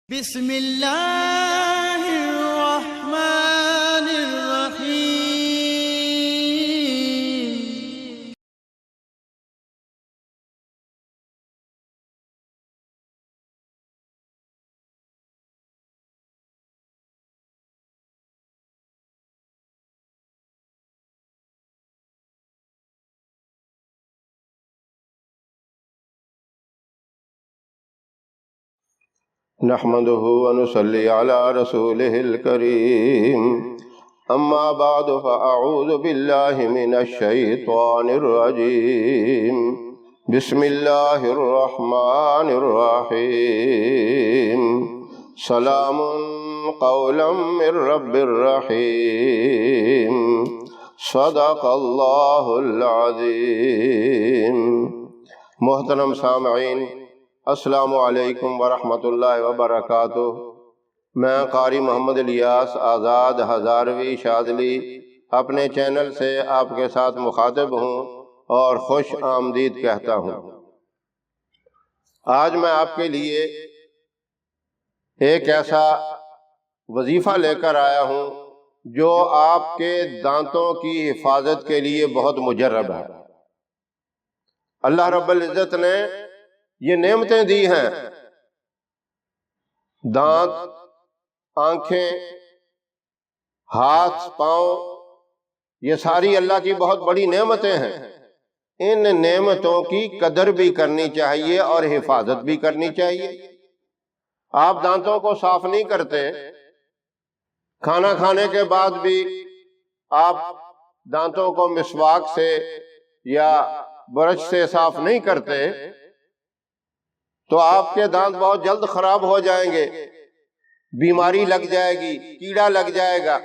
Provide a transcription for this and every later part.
بسم اللہ الرحمن الرحیم۔ نحمده ونصلي على رسوله الكريم اما بعد فاعوذ بالله من الشيطان الرجيم بسم الله الرحمن الرحيم سلام قولا من رب الرحيم صدق الله العظيم۔ محترم سامعین، السلام علیکم ورحمۃ اللہ وبرکاتہ۔ میں قاری محمد الیاس آزاد ہزاروی شاذلی اپنے چینل سے آپ کے ساتھ مخاطب ہوں اور خوش آمدید کہتا ہوں۔ آج میں آپ کے لیے ایک ایسا وظیفہ لے کر آیا ہوں جو آپ کے دانتوں کی حفاظت کے لیے بہت مجرب ہے۔ اللہ رب العزت نے یہ نعمتیں دی ہیں، دانت، آنکھیں، ہاتھ، پاؤں، یہ ساری اللہ کی بہت بڑی نعمتیں ہیں۔ ان نعمتوں کی قدر بھی کرنی چاہیے اور حفاظت بھی کرنی چاہیے۔ آپ دانتوں کو صاف نہیں کرتے، کھانا کھانے کے بعد بھی آپ دانتوں کو مسواک سے یا برش سے صاف نہیں کرتے تو آپ کے دانت بہت جلد خراب ہو جائیں گے، بیماری لگ جائے گی، کیڑا لگ جائے گا۔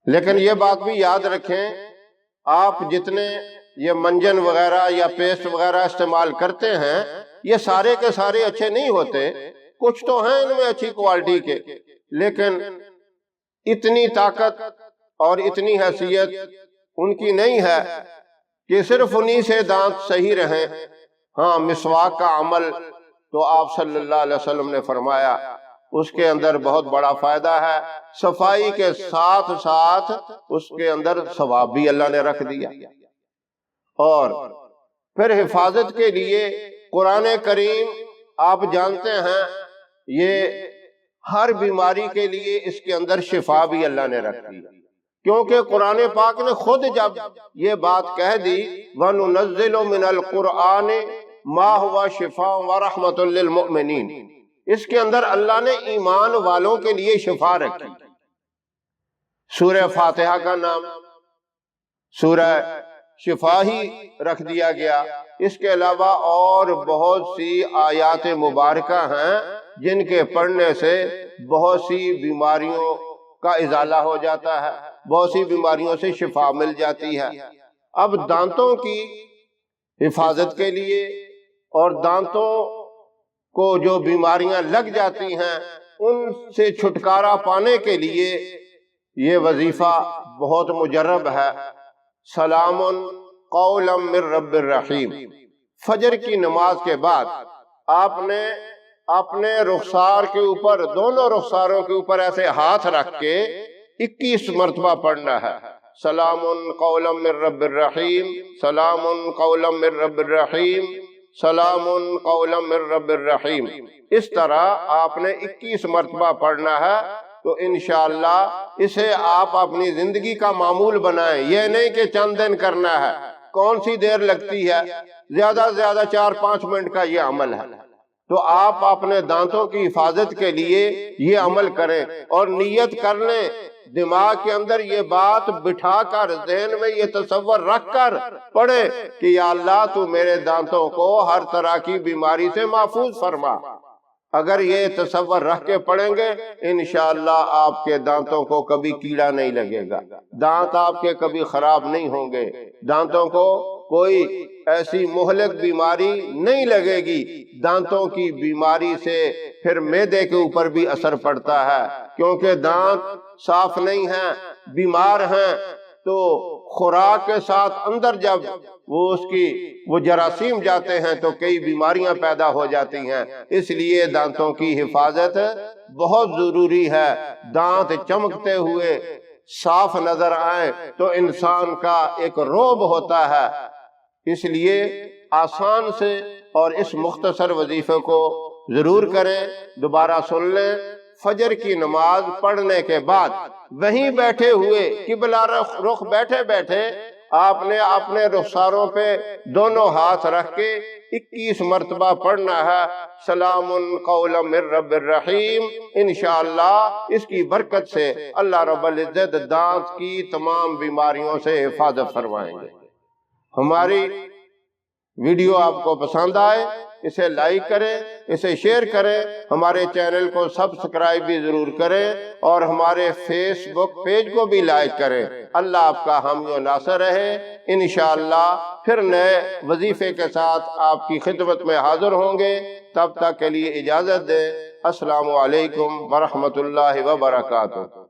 لیکن یہ بات بھی یاد رکھیں، آپ جتنے یہ منجن وغیرہ یا پیسٹ وغیرہ استعمال کرتے ہیں یہ سارے کے سارے اچھے نہیں ہوتے، کچھ تو ہیں ان میں اچھی کوالٹی کے، لیکن اتنی طاقت اور اتنی حیثیت ان کی نہیں ہے کہ صرف انہی سے دانت صحیح رہیں۔ ہاں، مسواک کا عمل تو آپ صلی اللہ علیہ وسلم نے فرمایا اس کے اندر بہت بڑا فائدہ ہے، صفائی کے ساتھ ساتھ اس کے اندر ثواب بھی اللہ نے رکھ دیا۔ اور پھر حفاظت کے لیے قرآن کریم آپ جانتے ہیں یہ ہر بیماری کے لیے اس کے اندر شفا بھی اللہ نے رکھ دی، کیونکہ قرآن پاک نے خود جب یہ بات کہہ دی وَنُنَزِّلُ مِنَ الْقُرْآنِ مَا هُوَ شِفَاءٌ وَرَحْمَةٌ لِّلْمُؤْمِنِينَ، اس کے اندر اللہ نے ایمان والوں کے لیے شفا رکھی۔ سورہ فاتحہ کا نام سورہ شفا ہی رکھ دیا گیا۔ اس کے علاوہ اور بہت سی آیات مبارکہ ہیں جن کے پڑھنے سے بہت سی بیماریوں کا ازالہ ہو جاتا ہے، بہت سی بیماریوں سے شفا مل جاتی ہے۔ اب دانتوں کی حفاظت کے لیے اور دانتوں کو جو بیماریاں لگ جاتی ہیں ان سے چھٹکارا پانے کے لیے یہ وظیفہ بہت مجرب ہے۔ سلام قولا من رب الرحیم۔ فجر کی نماز کے بعد آپ نے اپنے رخسار کے اوپر، دونوں رخساروں کے اوپر ایسے ہاتھ رکھ کے 21 مرتبہ پڑھنا ہے۔ سلام قولا من رب الرحیم، سلام قولا من رب الرحیم، سلام قولا من رب الرحیم۔ اس طرح آپ نے 21 مرتبہ پڑھنا ہے، تو انشاءاللہ اسے آپ اپنی زندگی کا معمول بنائیں۔ یہ نہیں کہ چند دن کرنا ہے، کون سی دیر لگتی ہے، زیادہ سے زیادہ 4-5 منٹ کا یہ عمل ہے۔ تو آپ اپنے دانتوں کی حفاظت کے لیے یہ عمل کریں اور نیت کر لیں، دماغ کے اندر یہ بات بٹھا کر، ذہن میں یہ تصور رکھ کر پڑھیں کہ یا اللہ تو میرے دانتوں کو ہر طرح کی بیماری سے محفوظ فرما۔ اگر یہ تصور رکھ کے پڑھیں گے انشاءاللہ آپ کے دانتوں کو کبھی کیڑا نہیں لگے گا، دانت آپ کے کبھی خراب نہیں ہوں گے، دانتوں کو کوئی ایسی مہلک بیماری نہیں لگے گی۔ دانتوں کی بیماری سے پھر معدے کے اوپر بھی اثر پڑتا ہے، کیونکہ دانت صاف نہیں ہیں، بیمار ہیں، تو خوراک کے ساتھ اندر جب وہ جراثیم جاتے ہیں تو کئی بیماریاں پیدا ہو جاتی ہیں. اس لیے دانتوں کی حفاظت بہت ضروری ہے. دانت چمکتے ہوئے صاف نظر آئے تو انسان کا ایک رعب ہوتا ہے. اس لیے آسان سے اور اس مختصر وظیفے کو ضرور کریں. دوبارہ سن لیں. فجر کی نماز پڑھنے کے بعد وہیں بیٹھے ہوئے قبلہ رخ بیٹھے بیٹھے آپ نے اپنے رخساروں پہ دونوں ہاتھ رکھ کے 21 مرتبہ پڑھنا ہے سلام قولا من رب الرحیم. انشاءاللہ اس کی برکت سے اللہ رب العزت دانت کی تمام بیماریوں سے حفاظت فرمائیں گے. ہماری ویڈیو آپ کو پسند آئے اسے لائک کریں, اسے شیئر کریں, ہمارے چینل کو سبسکرائب بھی ضرور کریں اور ہمارے فیس بک پیج کو بھی لائک کریں. اللہ آپ کا حامی و ناصر رہے. انشاءاللہ پھر نئے وظیفے کے ساتھ آپ کی خدمت میں حاضر ہوں گے. تب تک کے لیے اجازت دیں. السلام علیکم ورحمۃ اللہ وبرکاتہ.